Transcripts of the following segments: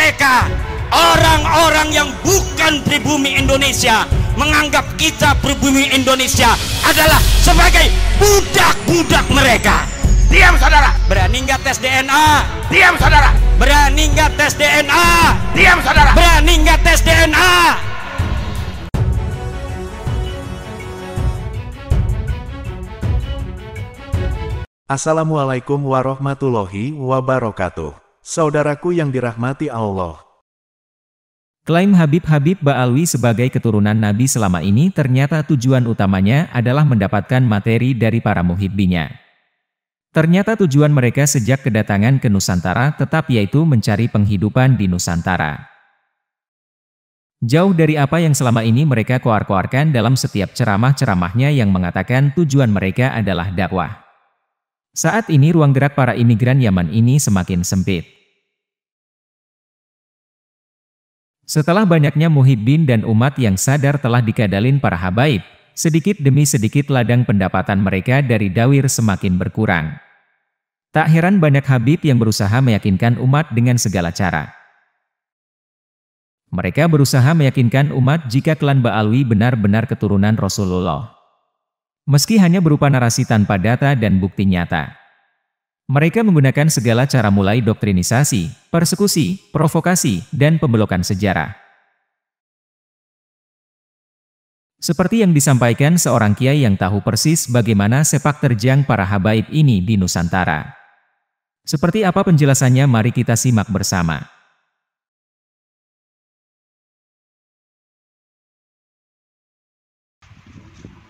mereka, orang-orang yang bukan pribumi Indonesia, menganggap kita pribumi Indonesia adalah sebagai budak-budak mereka. Diam saudara. Berani nggak tes DNA? Diam saudara. Berani nggak tes DNA? Diam saudara. Berani nggak tes DNA? Assalamualaikum warahmatullahi wabarakatuh. Saudaraku yang dirahmati Allah. Klaim Habib Ba'alwi sebagai keturunan Nabi selama ini ternyata tujuan utamanya adalah mendapatkan materi dari para muhibbinya. Ternyata tujuan mereka sejak kedatangan ke Nusantara tetap yaitu mencari penghidupan di Nusantara. Jauh dari apa yang selama ini mereka koar-koarkan dalam setiap ceramah-ceramahnya yang mengatakan tujuan mereka adalah dakwah. Saat ini ruang gerak para imigran Yaman ini semakin sempit. Setelah banyaknya muhibbin dan umat yang sadar telah dikadalin para habaib, sedikit demi sedikit ladang pendapatan mereka dari dawir semakin berkurang. Tak heran banyak habib yang berusaha meyakinkan umat dengan segala cara. Mereka berusaha meyakinkan umat jika klan Ba'alwi benar-benar keturunan Rasulullah. Meski hanya berupa narasi tanpa data dan bukti nyata. Mereka menggunakan segala cara mulai doktrinisasi, persekusi, provokasi, dan pembelokan sejarah. Seperti yang disampaikan seorang kiai yang tahu persis bagaimana sepak terjang para habaib ini di Nusantara. Seperti apa penjelasannya, mari kita simak bersama.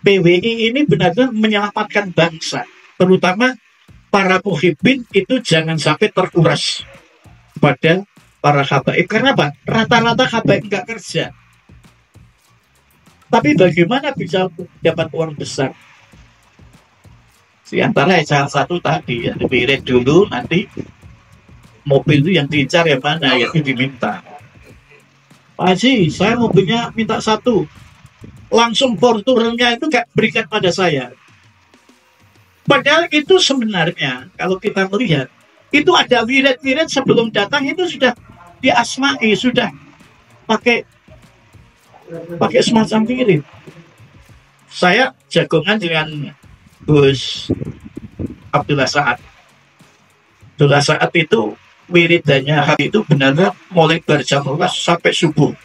PWI ini benar-benar menyelamatkan bangsa, terutama para muhibbin itu jangan sampai terkuras pada para habaib. Karena apa? Rata-rata habaib nggak kerja. Tapi bagaimana bisa dapat uang besar? Di antara salah satu tadi, ya, dipirit dulu, nanti mobil itu yang diincar yang mana, yang diminta. Pak Haji, saya mobilnya minta satu. Langsung porturnya itu gak berikan pada saya. Padahal itu sebenarnya kalau kita melihat itu ada wirid-wirid sebelum datang itu sudah diasmai, sudah pakai semacam wirid. Saya jagongan dengan Gus Abdullah Sa'ad. Abdullah Sa'ad itu wiridannya hari itu benar-benar mulai berjam sampai subuh.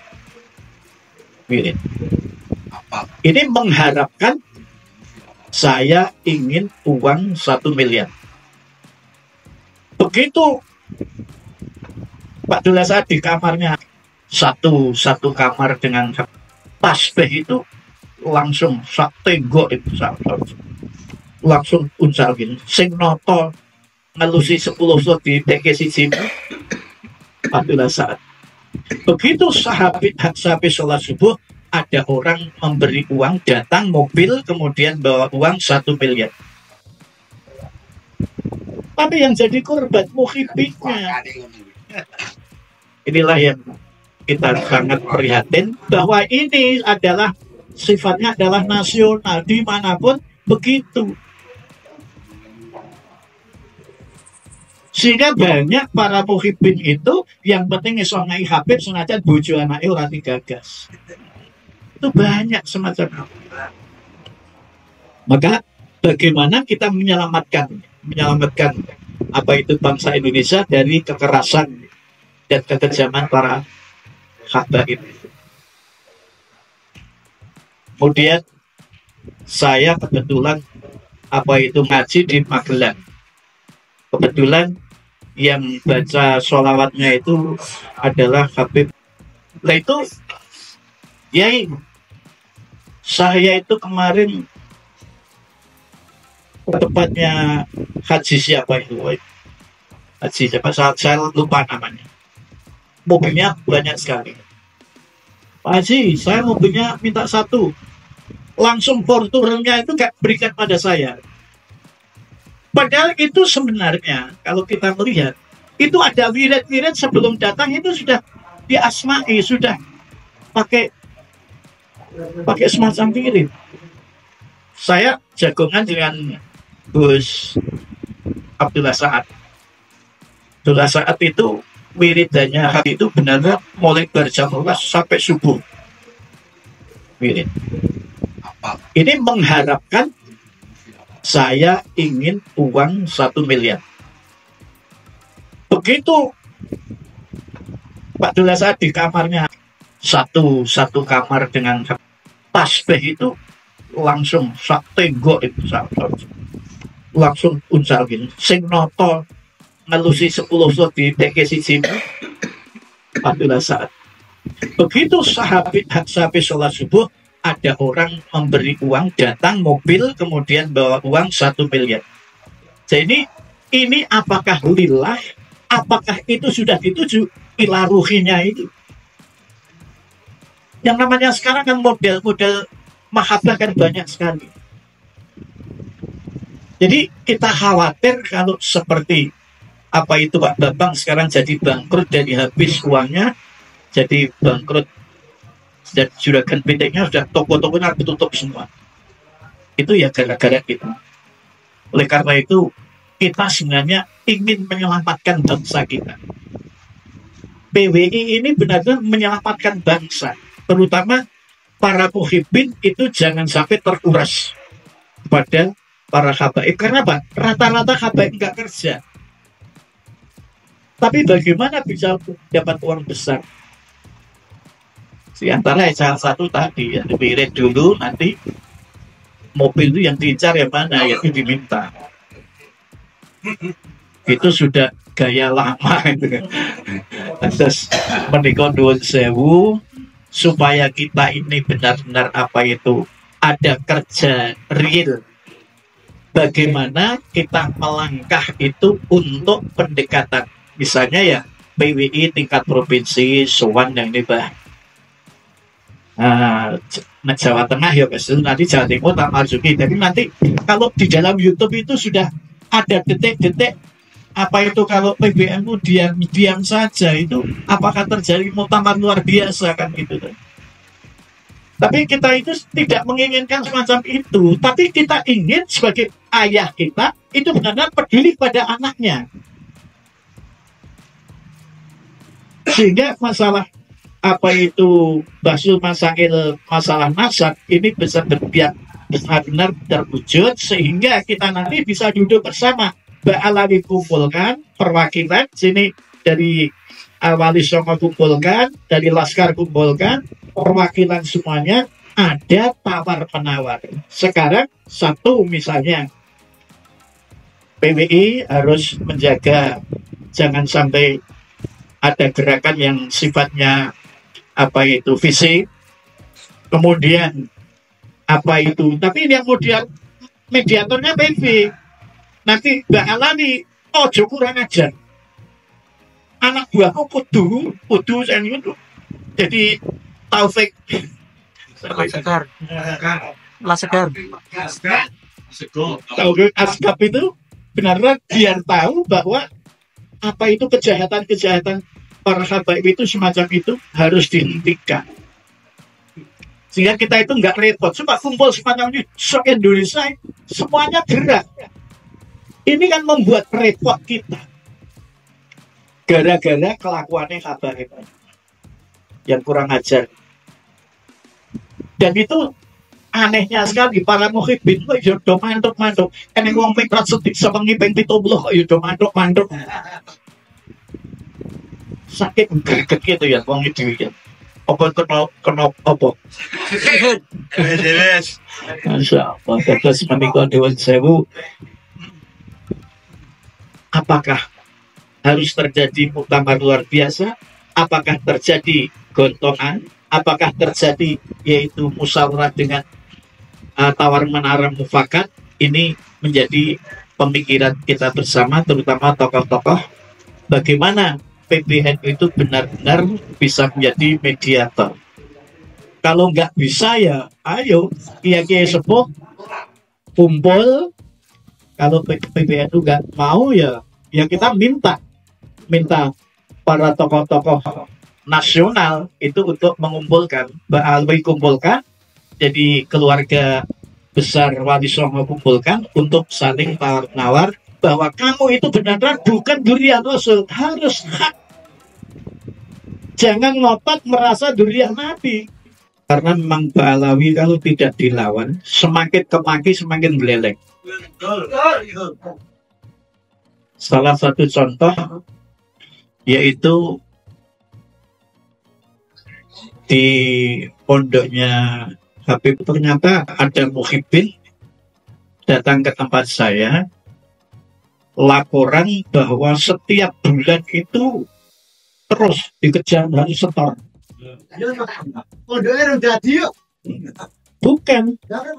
Wirid. Ini mengharapkan saya ingin uang 1 miliar. Begitu Pak Abdullah Sa'ad di kamarnya satu kamar dengan tasbih itu langsung sak tenggok itu langsung uncal gini. Sing noto ngelusi 10 slot di TKC sini Pak Abdullah Sa'ad. Begitu sampai sholat subuh, ada orang memberi uang, datang mobil, kemudian bawa uang 1 miliar. Tapi yang jadi korban muhibbinnya. Inilah yang kita sangat prihatin, bahwa ini adalah sifatnya adalah nasional, dimanapun begitu. Sehingga banyak para muhibbin itu yang penting iso ngai Habib senajan bojo anake ora digagas. Itu banyak semacam itu. Maka bagaimana kita menyelamatkan apa itu bangsa Indonesia dari kekerasan dan kekejaman para habaib. Kemudian saya kebetulan apa itu ngaji di Magelang. Kebetulan yang baca sholawatnya itu adalah Habib. Nah itu Yai, saya itu kemarin tepatnya haji siapa itu? Haji siapa? Saya lupa namanya. Mobilnya banyak sekali. Pak Haji, saya mobilnya minta satu. Langsung porturnya itu gak berikan pada saya. Padahal itu sebenarnya kalau kita melihat itu ada wirid-wirid sebelum datang itu sudah diasmai, sudah pakai semacam wirid. Saya jagongan dengan Gus Abdullah Sa'ad. Abdullah Sa'ad itu wiridannya hari itu benar-benar mulai berjam 12 sampai subuh. Wirid. Ini mengharapkan saya ingin uang 1 miliar. Begitu Pak Dula saat di kamarnya satu kamar dengan tasbih itu langsung sak tenggok itu langsung uncal gitu. Sing noto ngelusi 10 slot di TK1 Pak Dula saat. Begitu sampai sholat subuh, ada orang memberi uang, datang mobil, kemudian bawa uang 1 miliar. Jadi ini apakah lillah, apakah itu sudah dituju ila ruhinya itu? Yang namanya sekarang kan model-model mahabbah kan banyak sekali. Jadi kita khawatir kalau seperti apa itu Pak Bambang sekarang jadi bangkrut, jadi habis uangnya, jadi bangkrut, dan juragan benteknya sudah toko-tokonya tutup semua. Itu ya gara-gara kita. Oleh karena itu kita sebenarnya ingin menyelamatkan bangsa kita. PWI ini benar-benar menyelamatkan bangsa, terutama para muhibbin itu jangan sampai terkuras pada para habaib. Karena apa? Rata-rata habaib nggak kerja. Tapi bagaimana bisa dapat uang besar? Di antara salah satu tadi ya, wirid dulu, nanti mobil itu yang diincar yang mana, yang diminta. Itu sudah gaya lama itu. Terus menikah nuwun sewu supaya kita ini benar-benar apa itu ada kerja real. Bagaimana kita melangkah itu untuk pendekatan. Misalnya ya PWI tingkat provinsi, sowan yang ini Pak. Jawa Tengah ya nanti Jawa Timur tak masuki. Jadi nanti kalau di dalam YouTube itu sudah ada detik-detik apa itu kalau PBNU diam saja itu apakah terjadi muktamar luar biasa kan gitu. Tapi kita itu tidak menginginkan semacam itu, tapi kita ingin sebagai ayah kita itu benar-benar peduli pada anaknya, sehingga masalah apa itu basul masail masalah nasab ini bisa benar-benar terwujud sehingga kita nanti bisa duduk bersama. Ba'alawi kumpulkan perwakilan sini dari Wali Songo kumpulkan, dari Laskar kumpulkan, perwakilan semuanya ada tawar penawar. Sekarang satu misalnya PWI harus menjaga jangan sampai ada gerakan yang sifatnya apa itu fisik, kemudian apa itu, tapi yang kemudian mediatornya PV. Nanti Mbak Alani, ojo kurang ajar. Anak buahku kudu saya itu. Jadi Taufik Laskar. Taufik Asgab itu benar-benar biar tahu bahwa apa itu kejahatan-kejahatan para habaib itu semacam itu harus dihentikan. Sehingga kita itu nggak repot. Coba kumpul semacam ini, sok Indonesia semuanya gerak. Ini kan membuat repot kita. Gara-gara kelakuannya habaib yang kurang ajar. Dan itu anehnya sekali para muhibbin kok yo do mantuk-mantuk. Ene wong ping 100 sewengi ping 70 kok yo do mantuk-mantuk. Sakit greget gitu ya wong iki ya. Apa kena apa? Masyaallah, terus menika dewan sewu. Apakah harus terjadi muktamar luar biasa? Apakah terjadi gontongan? Apakah terjadi yaitu musyawarah dengan tawar menara mufakat? Ini menjadi pemikiran kita bersama, terutama tokoh-tokoh. Bagaimana PBNU itu benar-benar bisa menjadi mediator. Kalau nggak bisa ya, ayo kiai-kiai sepuh kumpul. Kalau PBNU nggak mau ya kita minta para tokoh-tokoh nasional itu untuk mengumpulkan, Ba'alwi kumpulkan, jadi keluarga besar Wali Songo kumpulkan untuk saling tawar-menawar bahwa kamu itu benar-benar bukan durian Rasul, harus hak Jangan ngotot merasa durian Nabi. Karena memang Ba'alawi kalau tidak dilawan, semakin kemaki semakin belelek. Salah satu contoh yaitu di pondoknya Habib, ternyata ada muhibbin datang ke tempat saya, laporan bahwa setiap bulan itu terus dikejar dari setor. Bukan,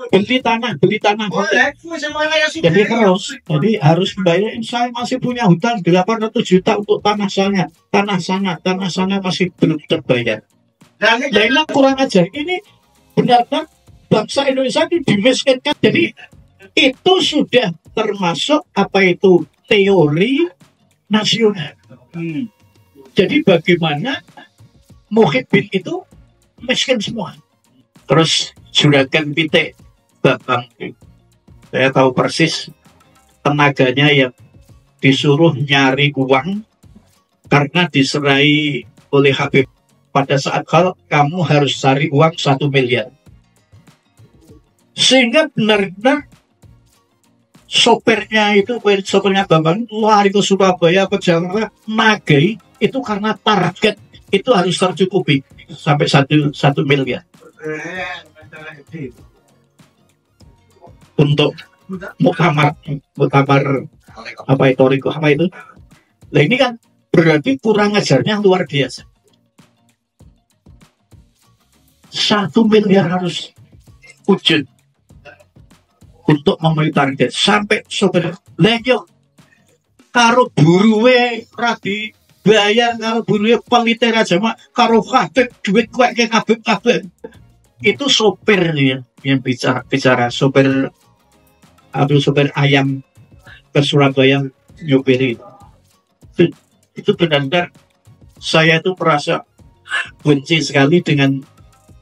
beli tanah. Jadi harus bayar. Saya masih punya hutang 800 juta untuk tanah sana masih belum terbayar. Nah, ini kurang ajar. Ini benar-benar bangsa Indonesia ini dimiskinkan. Jadi itu sudah termasuk apa itu teori nasional. Jadi bagaimana muhibbin itu miskin semua. Terus juragan pitik Babang, saya tahu persis tenaganya yang disuruh nyari uang karena diserai oleh Habib pada saat kalau kamu harus cari uang 1 miliar. Sehingga benar-benar sopirnya Babang lari ke Surabaya, ke Jakarta, nagai itu karena target itu harus tercukupi sampai 1 miliar untuk muktamar apa itu Riko apa itu. Nah ini kan berarti kurang ajarnya luar biasa. 1 miliar harus wujud untuk memenuhi target sampai sopir lego karo buruwe radi bayar, karo buruwe peliter aja mak karo kabeh duit kuek ke kabeh itu sopir ya, yang bicara sopir ayam ke Surabaya nyopiri itu benar-benar saya itu merasa benci sekali dengan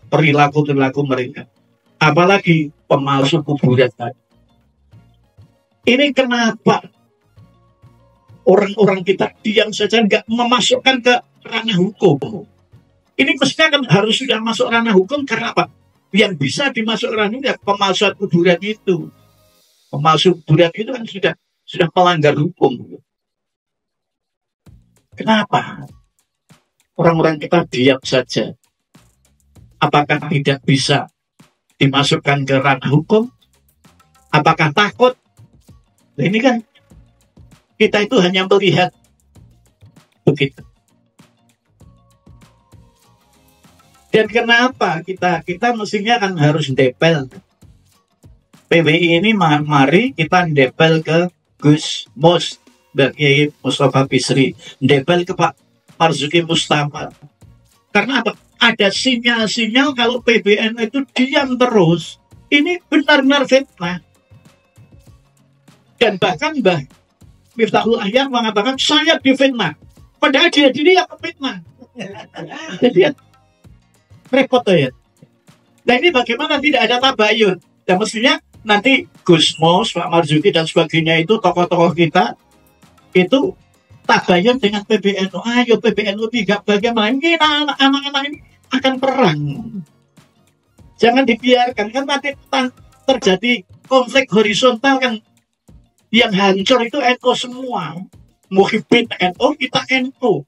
perilaku mereka, apalagi pemalsu kuburan tadi. Ini kenapa orang-orang kita diam saja, nggak memasukkan ke ranah hukum? Ini mestinya kan harus sudah masuk ranah hukum. Karena apa? Yang bisa dimasuk ranah ya pemalsuan kuburan itu. Pemalsu kuburan itu kan sudah melanggar hukum. Kenapa orang-orang kita diam saja? Apakah tidak bisa dimasukkan ke ranah hukum? Apakah takut? Nah, ini kan kita itu hanya melihat begitu. Dan kenapa kita mestinya kan harus depel. PBI ini mari kita depel ke Gus Mus, Kiai Mustafa Bisri, depel ke Pak Marzuki Mustafa. Karena apa? Ada sinyal-sinyal kalau PBN itu diam terus. Ini benar-benar fitnah. Dan bahkan Mbah Miftahul Ahyar mengatakan saya difitnah. Padahal dia yang fitnah. Jadi repot ya. Nah ini bagaimana tidak ada tabayun? Dan mestinya nanti Gus Mus, Pak Marzuki dan sebagainya itu tokoh-tokoh kita itu tabayun dengan PBNU. Ayo PBNU tidak bagaimana ini anak-anak ini akan perang. Jangan dibiarkan kan nanti terjadi konflik horizontal kan, yang hancur itu NU semua. Muhibbin NU, kita NU.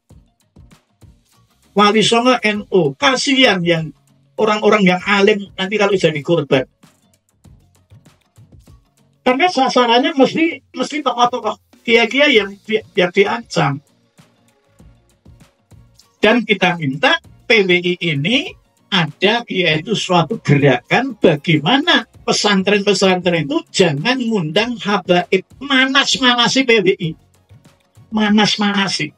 Wali Songo NU, kasihan yang orang-orang yang alim nanti kalau jadi korban. Karena sasarannya mesti tokoh-tokoh kiai-kiai yang diancam. Dan kita minta PBI ini ada yaitu suatu gerakan bagaimana pesantren-pesantren itu jangan ngundang habaib, manas-manasi PBI. Manas-manasi.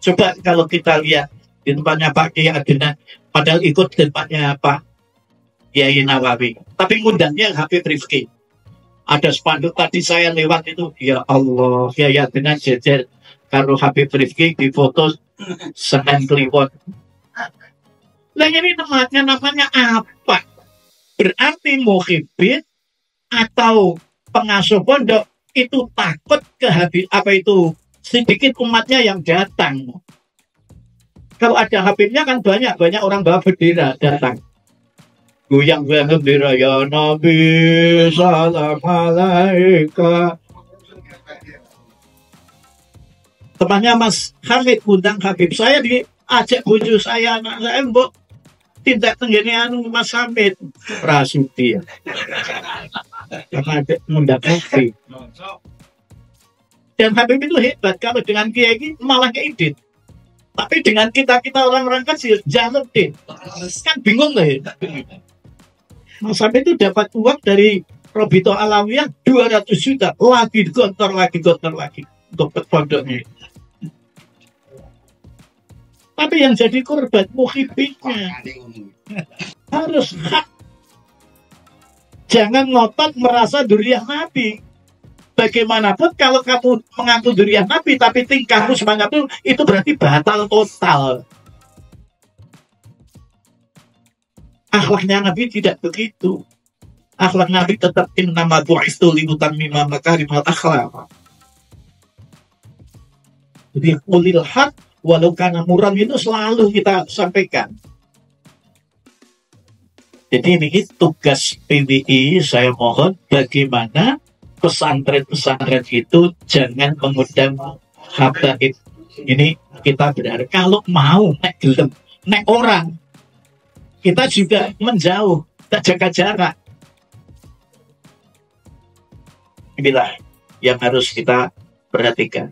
Coba kalau kita lihat di tempatnya Pak Kiai Adnan, padahal ikut di tempatnya Pak Kiai Nawawi, tapi ngundangnya Habib Rifki. Ada spanduk tadi saya lewat itu, ya Allah, Kiai Adnan jejer karo Habib Rifki di foto Senen Kliwon. Nah ini namanya apa? Berarti muhibbin atau pengasuh pondok itu takut sedikit umatnya yang datang. Kalau ada Habibnya kan banyak orang bawa bendera datang. Goyang-goyang bendera, ya Nabi, salam alaika. Temannya Mas Hamid undang Habib, saya diajak bojo saya, anak saya, mbok tindak tenggene Mas Hamid Prasuti. Karena ada undang Habib. Dan Habib itu hebat, kalau dengan kiai ini malah keidit. Tapi dengan kita orang-orang kecil, jangan deh. Kan bingung lah ya. Mas Habib itu dapat uang dari Robito Alawiyah 200 juta. Lagi gontor lagi. Untuk pondoknya. Tapi yang jadi korban muhibbinya. Harus hak. Jangan ngotot merasa duriah Nabi. Bagaimanapun kalau kamu mengaku duriah Nabi tapi tingkahmu semangat itu berarti batal total. Akhlaknya Nabi tidak begitu. Akhlak Nabi tetap innama bu'istu liyutammima makarimal akhlaq. Jadi ulil haq walau kana murran itu selalu kita sampaikan. Jadi ini tugas PWI, saya mohon bagaimana pesantren-pesantren itu jangan mengundang habaib. Ini kita berharap kalau mau nek gelem, nek orang kita juga menjauh, tak jaga jarak. Inilah yang harus kita perhatikan.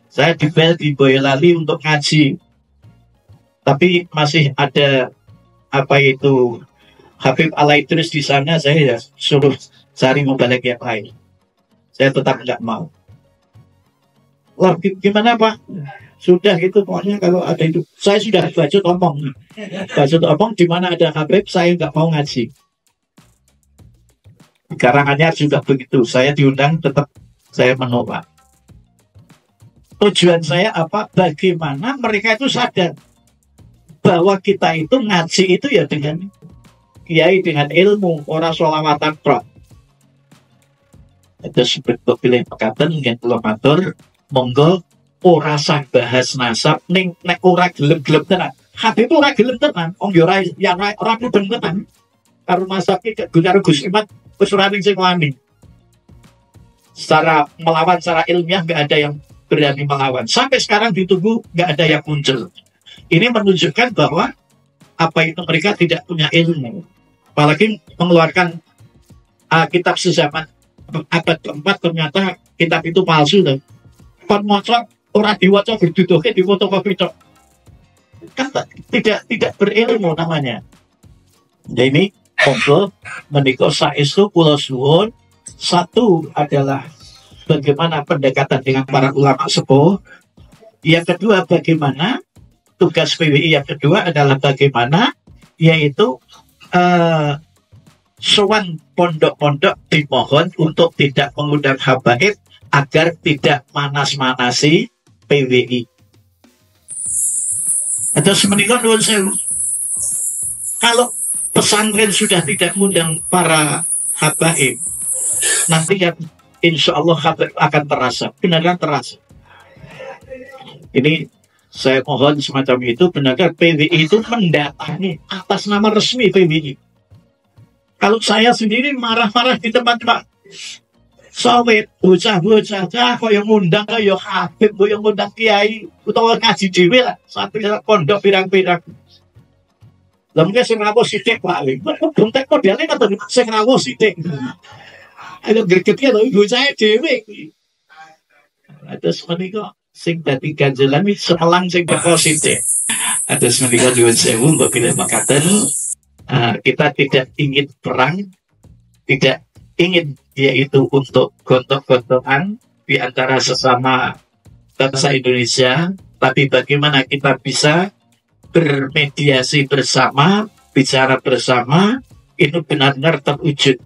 Saya di Boyolali untuk ngaji, tapi masih ada Habib Al-Idris di sana, saya suruh cari mubalek yang lain. Saya tetap nggak mau. Lah gimana Pak? Sudah gitu pokoknya kalau ada itu. Saya sudah bacot omong di mana ada Habib saya nggak mau ngaji. Karanganyar juga begitu. Saya diundang tetap saya menolak. Tujuan saya apa? Bagaimana mereka itu sadar bahwa kita itu ngaji itu ya dengan kiai, dengan ilmu, orang sholawatan pro. Itu sebetulnya pilih pekaten dengan kilometer monggo ora sah bahas nasab ning nek ora gelem-gelem tenan. Habib ora gelem tenan, wong yo ora mudeng tenan. Karo nasab iki karo Gus Imat wis ora ning sing wani. Secara melawan secara ilmiah nggak ada yang berani melawan. Sampai sekarang ditunggu nggak ada yang muncul. Ini menunjukkan bahwa apa itu mereka tidak punya ilmu. Apalagi mengeluarkan kitab sezaman abad keempat ternyata kitab itu palsu loh. Kon maca ora diwaca diduduhke di fotokopi tok. Kan tidak berilmu namanya. Jadi ini monggo menika saestu kula suwun, satu adalah bagaimana pendekatan dengan para ulama sepuh. Yang kedua bagaimana tugas PWI yang kedua adalah bagaimana yaitu sowan pondok-pondok dimohon untuk tidak mengundang habaib agar tidak manas-manasi PWI. Terus menikah nuwun sewu. Kalau pesantren sudah tidak mengundang para habaib, nanti kan insya Allah habaib akan terasa, benar-benar terasa. Ini saya mohon semacam itu, benar-benar PWI itu mendatangi atas nama resmi PWI. Kalau saya sendiri marah-marah di tempat-tempat sawit, bocah-bocah, kok yang ngundang, kok yang Habib, kok yang ngundang kiai, utawa ngaji dewe lah, satu pondok pirang-pirang. Lah mungkin sing rawuh sithik paling. Belum tek modalnya kata sing rawuh sithik. Ada gregetnya lho bocah dhewe kuwi. Terus menika sing dadi ganjelan iki selang sing teko sithik. Terus menika nuwun sewu mbok pilih makaten. Kita tidak ingin perang, tidak ingin yaitu untuk gontok-gontokan di antara sesama bangsa Indonesia, tapi bagaimana kita bisa bermediasi bersama, bicara bersama, itu benar-benar terwujud.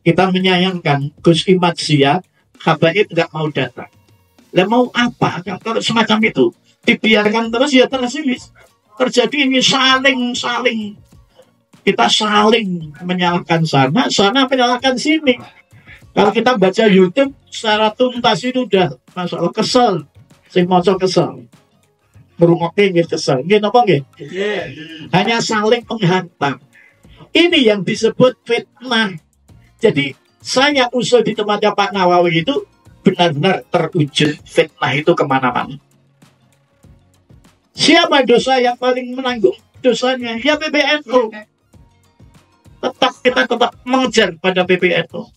Kita menyayangkan Gus Imat siap, habaib nggak mau datang. Lah mau apa? Kalau semacam itu dibiarkan terus ya terus terjadi ini saling kita saling menyalahkan sana menyalahkan sini. Kalau kita baca YouTube secara tuntas itu udah masalah kesel, sing maca kesel. merungokke nggih kesel. Nggih napa nggih? Hanya saling menghantam. Ini yang disebut fitnah. Jadi saya usul di tempatnya Pak Nawawi itu benar-benar terwujud fitnah itu kemana-mana. Siapa dosa yang paling menanggung dosanya? Ya PBNU. Kita tetap mengejar pada PBNU.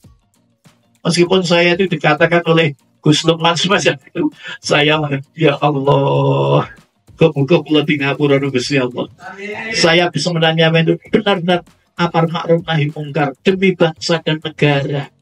Meskipun saya itu dikatakan oleh Gus Lukman semacam itu, saya ya Allah, kemuka pula di ngapura Gusti Allah. Saya bisa menanya itu benar-benar amar ma'ruf nahi mungkar demi bangsa dan negara.